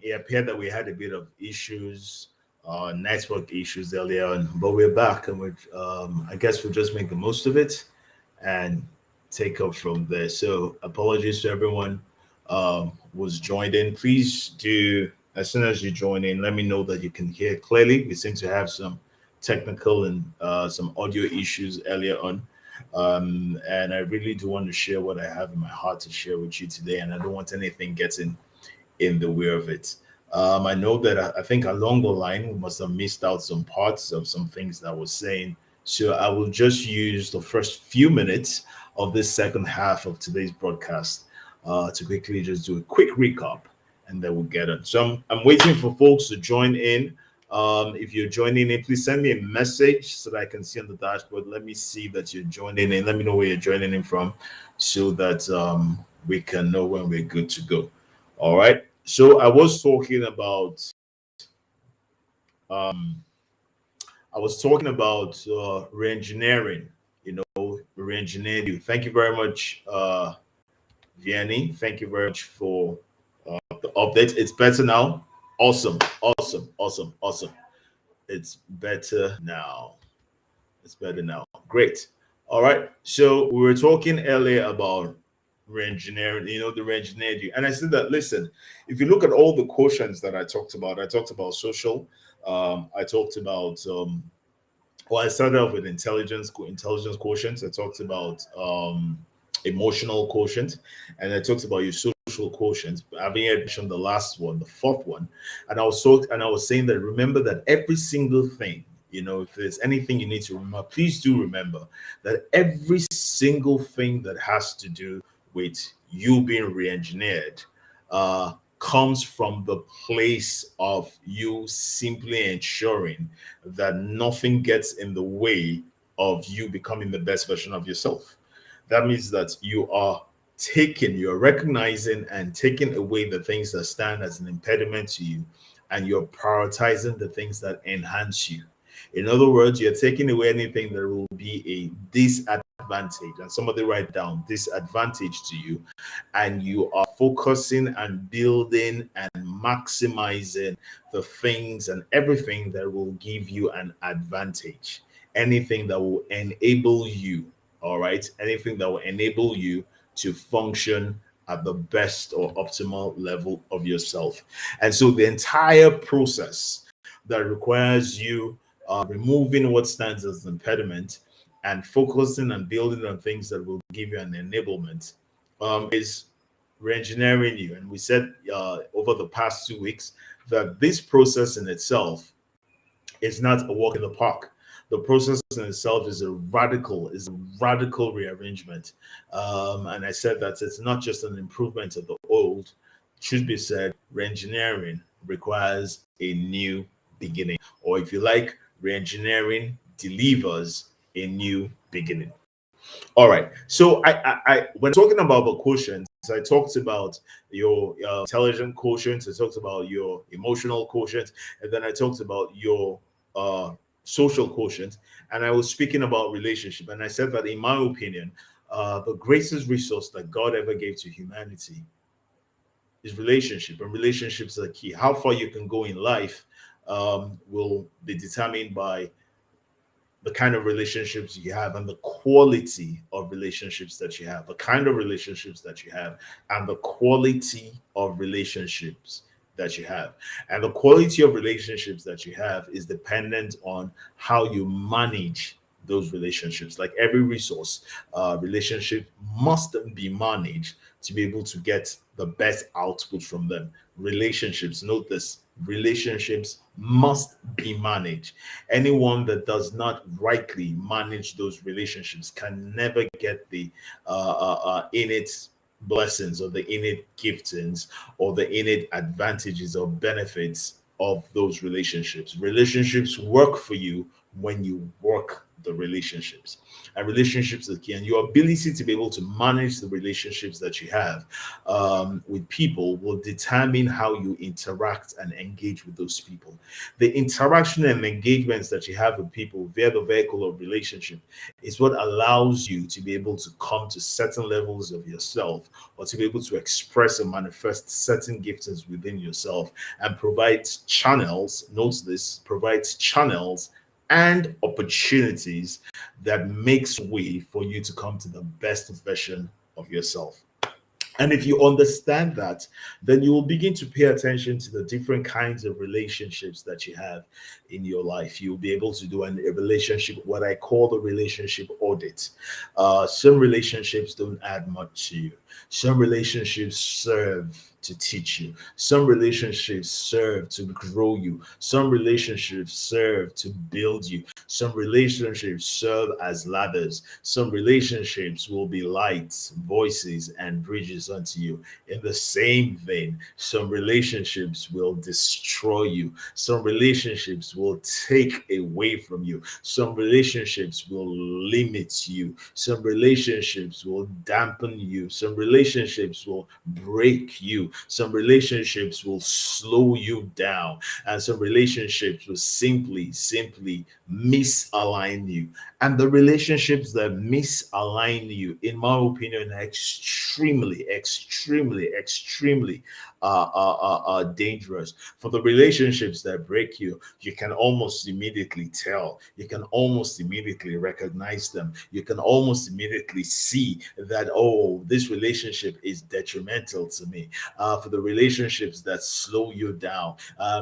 It appeared that we had a bit of issues, network issues earlier on, but we're back, and I guess we'll just make the most of it and take up from there. So apologies to everyone was joined in. Please do, as soon as you join in, let me know that you can hear clearly. We seem to have some technical and some audio issues earlier on. And I really do want to share what I have in my heart to share with you today, and I don't want anything getting in the way of it. I know that I think along the line we must have missed out some parts of some things that I was saying. So I will just use the first few minutes of this second half of today's broadcast to quickly just do a quick recap, and then we'll get on. So I'm waiting for folks to join in. If you're joining in, please send me a message so that I can see on the dashboard. Let me see that you're joining in. Let me know where you're joining in from so that we can know when we're good to go. All right. So um, I was talking about reengineering. Reengineered you. Thank you very much, Vianney. Thank you very much for the update. It's better now. Awesome, awesome, awesome, awesome. It's better now. It's better now. Great. All right. So we were talking earlier about reengineering, the reengineered you. And I said that, listen, if you look at all the quotients that I talked about social, I talked about, well, I started off with intelligence quotient. I talked about emotional quotient, and I talked about your social quotient. I haven't yet mentioned the last one, the fourth one, and I was saying that remember that every single thing, if there's anything you need to remember, please do remember that every single thing that has to do with you being re-engineered comes from the place of you simply ensuring that nothing gets in the way of you becoming the best version of yourself. That means that you're recognizing and taking away the things that stand as an impediment to you, and you're prioritizing the things that enhance you. In other words, you're taking away anything that will be a disadvantage, and somebody write down disadvantage to you, and you are focusing and building and maximizing the things and everything that will give you an advantage, anything that will enable you, all right, anything that will enable you to function at the best or optimal level of yourself. And so the entire process that requires you removing what stands as an impediment and focusing and building on things that will give you an enablement is reengineering you. And we said over the past 2 weeks that this process in itself is not a walk in the park. The process in itself is a radical rearrangement. And I said that it's not just an improvement of the old. Should be said, reengineering requires a new beginning, or if you like, reengineering delivers a new beginning. All right. So when talking about the quotients, I talked about your intelligent quotient. I talked about your emotional quotient, and then I talked about your social quotient. And I was speaking about relationship, and I said that in my opinion, the greatest resource that God ever gave to humanity is relationship, and relationships are key. How far you can go in life will be determined by the kind of relationships you have and the quality of relationships that you have, the kind of relationships that you have, and the quality of relationships that you have. And the quality of relationships that you have is dependent on how you manage those relationships. Like every resource, relationship must be managed to be able to get the best output from them. Relationships, note this, relationships must be managed. Anyone that does not rightly manage those relationships can never get the innate blessings or the innate giftings or the innate advantages or benefits of those relationships. Relationships work for you when you work the relationships. And relationships are key. And your ability to be able to manage the relationships that you have with people will determine how you interact and engage with those people. The interaction and engagements that you have with people via the vehicle of relationship is what allows you to be able to come to certain levels of yourself, or to be able to express and manifest certain giftings within yourself, and provides channels, note this, provides channels and opportunities that makes way for you to come to the best version of yourself. And if you understand that, then you will begin to pay attention to the different kinds of relationships that you have in your life. You'll be able to do a relationship, what I call the relationship audit. Some relationships don't add much to you. Some relationships serve to teach you. Some relationships serve to grow you. Some relationships serve to build you. Some relationships serve as ladders. Some relationships will be lights, voices, and bridges unto you. In the same vein, some relationships will destroy you. Some relationships will take away from you. Some relationships will limit you. Some relationships will dampen you. Some relationships will break you. Some relationships will slow you down. And some relationships will simply misalign you. And the relationships that misalign you, in my opinion, are extremely dangerous. For the relationships that break you, you can almost immediately tell. You can almost immediately recognize them. You can almost immediately see that, oh, this relationship is detrimental to me. For the relationships that slow you down,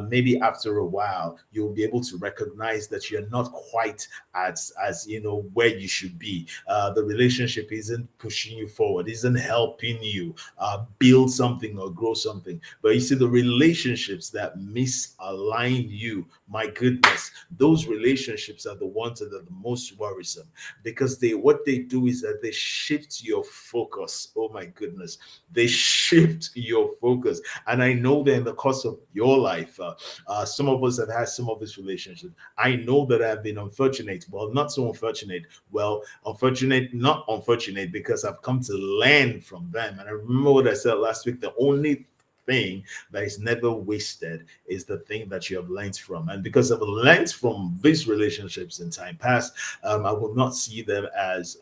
maybe after a while, you'll be able to recognize that you're not quite as where you should be. The relationship isn't pushing you forward, isn't helping you build something or grow something. But you see, the relationships that misalign you, my goodness, those relationships are the ones that are the most worrisome, because what they do is that they shift your focus. Oh my goodness, they shift your focus. And I know that in the course of your life, some of us have had some of these relationships. I know that I've been unfortunate. Well, not so unfortunate. Well, unfortunate, not unfortunate, because I've come to learn from them. And I remember what I said last week: the only thing that is never wasted is the thing that you have learned from. And because I've learned from these relationships in time past, I will not see them as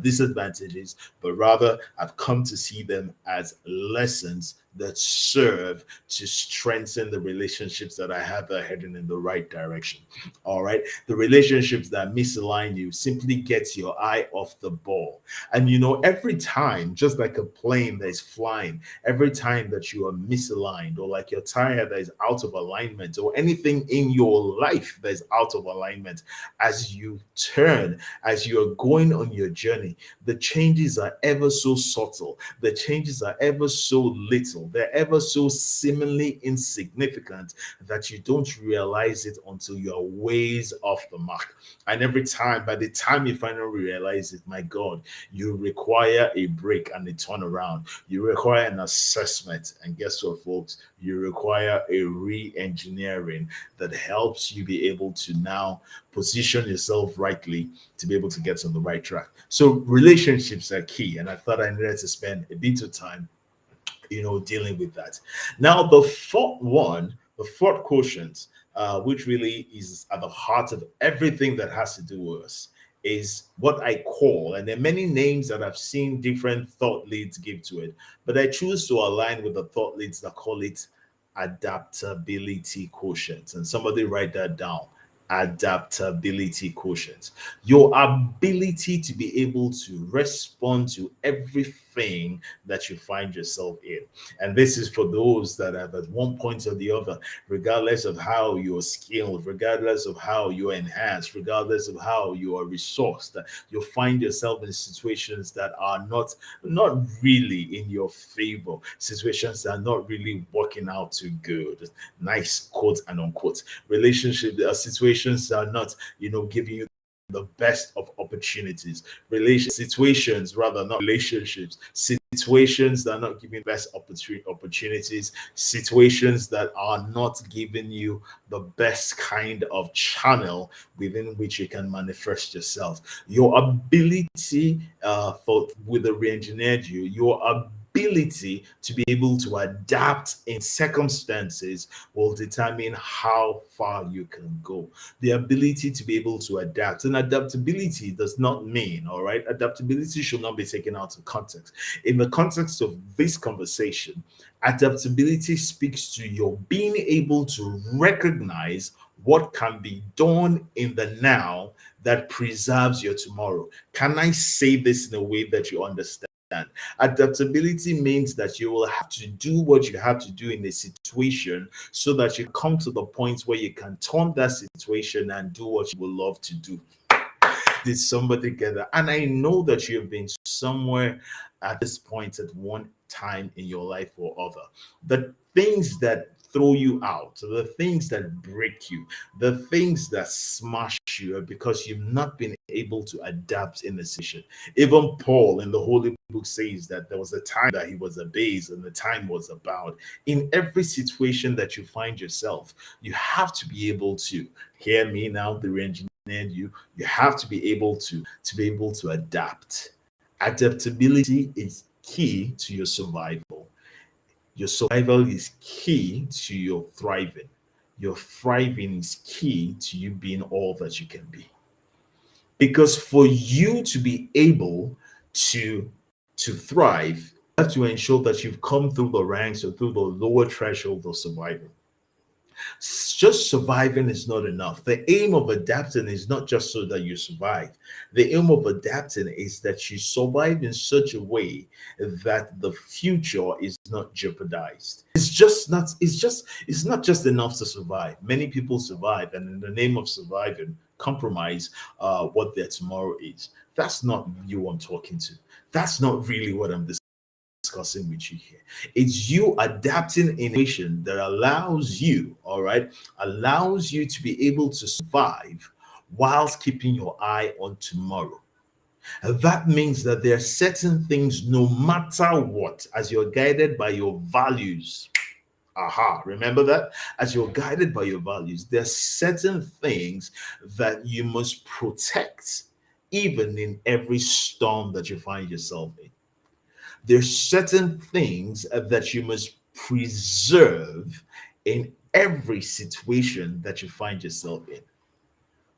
disadvantages, but rather I've come to see them as lessons that serve to strengthen the relationships that I have that are heading in the right direction. All right. The relationships that misalign you simply gets your eye off the ball. And every time, just like a plane that is flying, every time that you are misaligned, or like your tire that is out of alignment, or anything in your life that is out of alignment, as you turn, as you are going on your journey, the changes are ever so subtle. The changes are ever so little. They're ever so seemingly insignificant that you don't realize it until you're ways off the mark. And every time, by the time you finally realize it, my God, you require a break and a turnaround. You require an assessment. And guess what, folks? You require a re-engineering that helps you be able to now position yourself rightly to be able to get on the right track. So relationships are key. And I thought I needed to spend a bit of time dealing with that. Now, the fourth one, the fourth quotient, which really is at the heart of everything that has to do with us, is what I call, and there are many names that I've seen different thought leads give to it, but I choose to align with the thought leads that call it adaptability quotient. And somebody write that down: adaptability quotient. Your ability to be able to respond to everything that you find yourself in. And this is for those that have, at one point or the other, regardless of how you're skilled, regardless of how you're enhanced, regardless of how you are resourced, you'll find yourself in situations that are not really in your favor, situations that are not really working out too good. Nice quote and unquote. Relationship situations are not giving you the best of opportunities, relation situations rather, not relationships, situations that are not giving best opportunities, situations that are not giving you the best kind of channel within which you can manifest yourself. Your ability for with the re-engineered you, your ability to be able to adapt in circumstances will determine how far you can go. The ability to be able to adapt. And adaptability does not mean, all right, adaptability should not be taken out of context. In the context of this conversation, adaptability speaks to your being able to recognize what can be done in the now that preserves your tomorrow. Can I say this in a way that you understand? Adaptability means that you will have to do what you have to do in a situation so that you come to the point where you can turn that situation and do what you would love to do. Did somebody get that? And I know that you have been somewhere at this point at one time in your life or other. The things that throw you out, the things that break you, the things that smash you are because you've not been able to adapt in the situation. Even Paul in the Holy Book says that there was a time that he was abased and the time was about. In every situation that you find yourself, you have to be able to hear me now, the engineered you have to be able to adapt. Adaptability is key to your survival. Your survival is key to your thriving. Your thriving is key to you being all that you can be. Because for you to be able to thrive, you have to ensure that you've come through the ranks or through the lower threshold of survival. Just surviving is not enough. The aim of adapting is not just so that you survive. The aim of adapting is that you survive in such a way that the future is not jeopardized. It's not just enough to survive. Many people survive and in the name of surviving compromise what their tomorrow is. That's not you I'm talking to. That's not really what I'm discussing with you here. It's you adapting in a situation that allows you, all right, allows you to be able to survive whilst keeping your eye on tomorrow. And that means that there are certain things, no matter what, as you're guided by your values. Aha, remember that? As you're guided by your values, there are certain things that you must protect, even in every storm that you find yourself in. There's certain things that you must preserve in every situation that you find yourself in.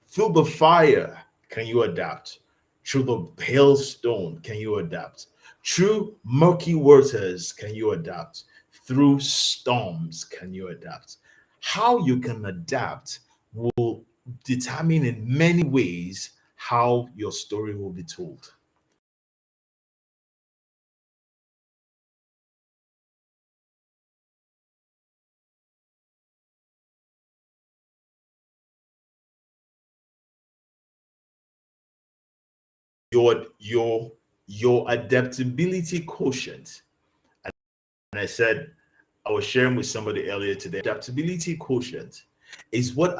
Through the fire, can you adapt? Through the hailstone, can you adapt? Through murky waters, can you adapt? Through storms, can you adapt? How you can adapt will determine in many ways how your story will be told. Your adaptability quotient, and I said I was sharing with somebody earlier today, adaptability quotient is what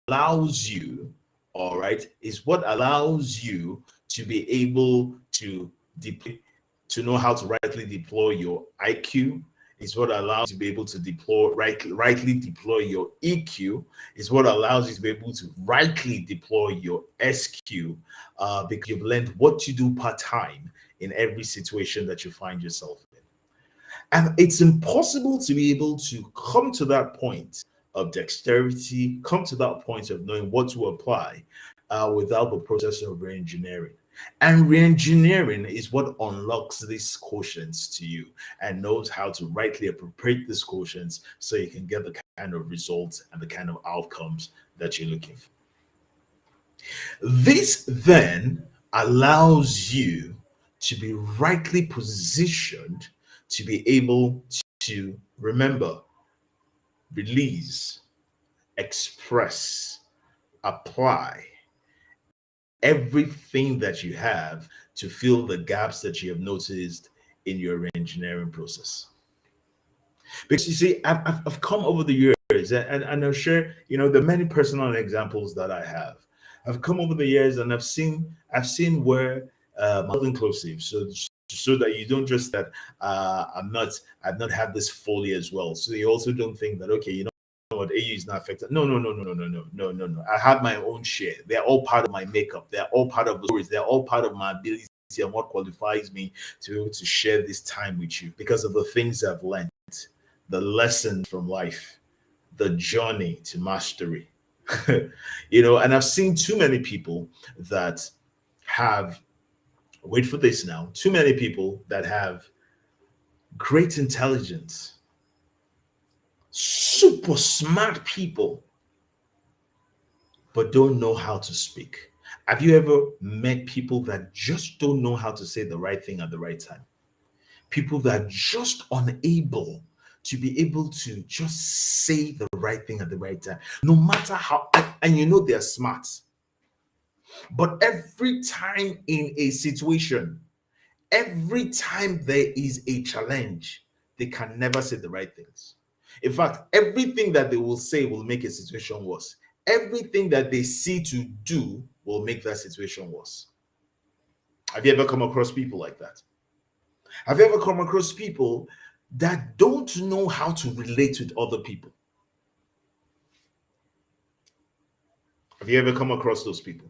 allows you, all right, is what allows you to be able to deploy, to know how to rightly deploy your IQ, is what allows you to be able to rightly deploy your EQ, is what allows you to be able to rightly deploy your SQ, because you've learned what to do part time in every situation that you find yourself in. And it's impossible to be able to come to that point of dexterity, come to that point of knowing what to apply without the process of reengineering. And reengineering is what unlocks these quotients to you and knows how to rightly appropriate these quotients so you can get the kind of results and the kind of outcomes that you're looking for. This then allows you to be rightly positioned to be able to remember, release, express, apply everything that you have to fill the gaps that you have noticed in your engineering process. Because you see, I've come over the years and I'll share, the many personal examples that I have. I've come over the years and I've seen where all inclusive, so that you don't just that I've not had this fully as well. So you also don't think that, okay, you know what, AU is not affected. No, no, no, no, no, no, no, no, no, no. I have my own share. They're all part of my makeup. They're all part of the stories. They're all part of my ability and what qualifies me to be able to share this time with you because of the things I've learned, the lessons from life, the journey to mastery. And I've seen too many people that have, wait for this now, too many people that have great intelligence, super smart people, but don't know how to speak. Have you ever met people that just don't know how to say the right thing at the right time? People that are just unable to be able to just say the right thing at the right time, no matter how, and you know they're smart. But every time in a situation, every time there is a challenge, they can never say the right things. In fact, everything that they will say will make a situation worse. Everything that they see to do will make that situation worse. Have you ever come across people like that? Have you ever come across people that don't know how to relate with other people? Have you ever come across those people?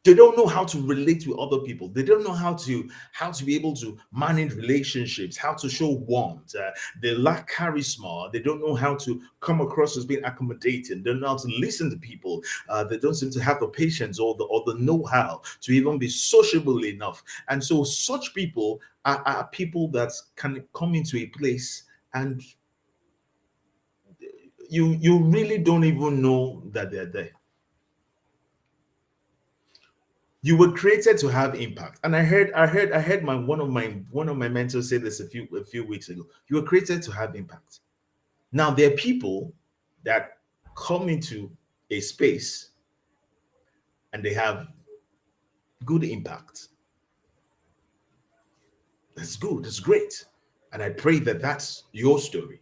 They don't know how to relate with other people. They don't know how to be able to manage relationships, how to show warmth. They lack charisma. They don't know how to come across as being accommodating. They don't know how to listen to people. They don't seem to have the patience or the know-how to even be sociable enough. And so such people are people that can come into a place and you really don't even know that they're there. You were created to have impact, and I heard one of my mentors say this a few weeks ago. You were created to have impact. Now there are people that come into a space and they have good impact. That's good. That's great. And I pray that that's your story.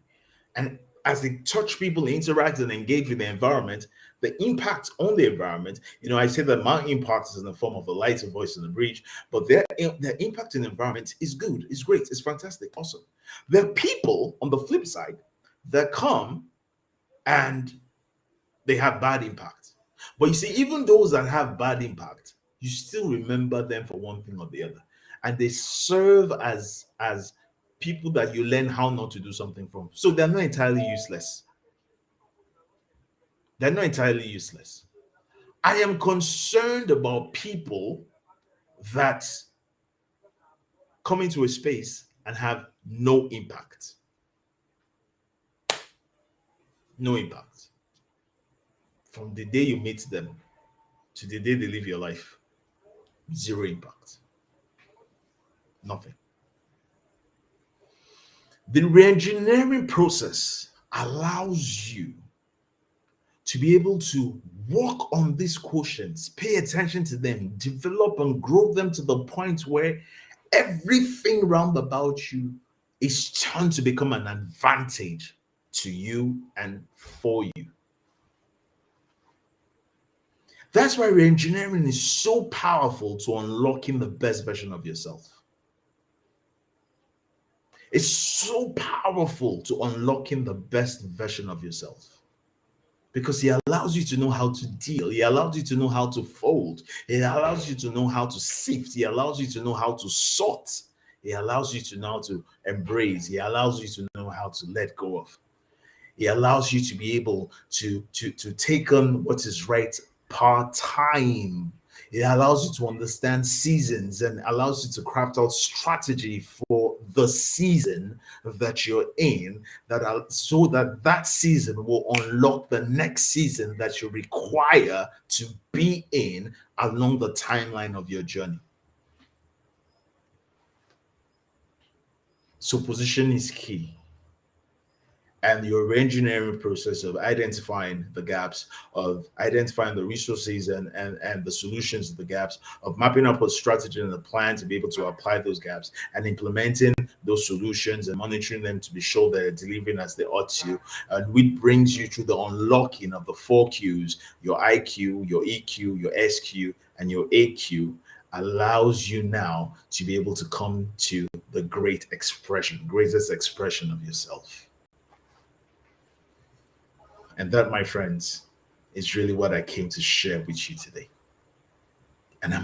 And as they touch people, interact and engage with the environment, the impact on the environment, I say that my impact is in the form of a lighter voice in the bridge, but their impact in the environment is good, it's great, it's fantastic, awesome. There are people on the flip side that come and they have bad impact. But you see, even those that have bad impact, you still remember them for one thing or the other. And they serve as people that you learn how not to do something from. So they're not entirely useless. They're not entirely useless. I am concerned about people that come into a space and have no impact. No impact. From the day you meet them to the day they leave your life, zero impact. Nothing. The reengineering process allows you to be able to work on these quotients, pay attention to them, develop and grow them to the point where everything round about you is turned to become an advantage to you and for you. That's why reengineering is so powerful to unlocking the best version of yourself. It's so powerful to unlocking the best version of yourself because it allows you to know how to deal. It allows you to know how to fold. It allows you to know how to sift. It allows you to know how to sort. It allows you to know how to embrace. It allows you to know how to let go of. It allows you to be able to take on what is right part time. It allows you to understand seasons and allows you to craft out strategy for the season that you're in, so that that season will unlock the next season that you require to be in along the timeline of your journey. So position is key. And your reengineering process of identifying the gaps, of identifying the resources and the solutions to the gaps, of mapping up a strategy and a plan to be able to apply those gaps and implementing those solutions and monitoring them to be sure they're delivering as they ought to, and which brings you to the unlocking of the four Qs: your IQ, your EQ, your SQ, and your AQ, allows you now to be able to come to the greatest expression of yourself. And that, my friends, is really what I came to share with you today. And I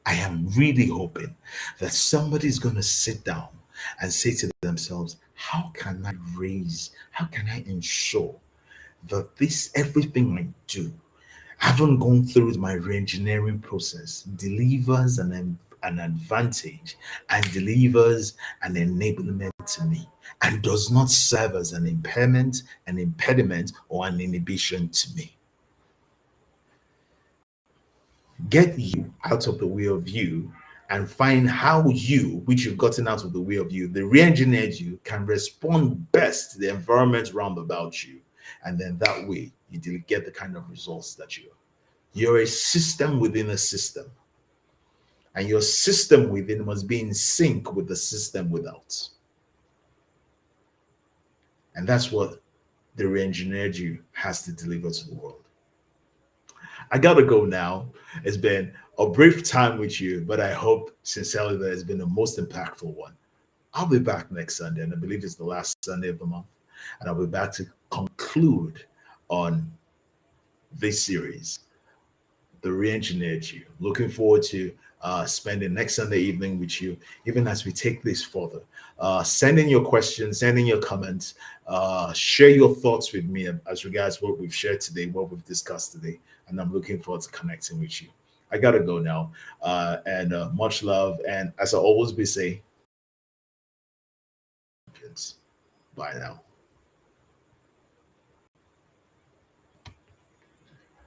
am really hoping that somebody's going to sit down and say to themselves, how can I ensure that this everything I do, having gone through my reengineering process, delivers an advantage and delivers an enablement to me, and does not serve as an impairment, an impediment, or an inhibition to me. Get you out of the way of you and find how you, which you've gotten out of the way of you, the re-engineered you, can respond best to the environment round about you. And then that way you get the kind of results that you're a system within a system. And your system within must be in sync with the system without. And that's what the re-engineered you has to deliver to the world. I gotta go now. It's been a brief time with you, but I hope sincerely that it's been the most impactful one. I'll be back next Sunday, and I believe it's the last Sunday of the month. And I'll be back to conclude on this series, The Re-Engineered You. Looking forward to spending next Sunday evening with you, even as we take this further. Send in your questions, send in your comments, share your thoughts with me as regards what we've shared today, what we've discussed today. And I'm looking forward to connecting with you. I gotta go now. And much love. And as I always be say, bye now.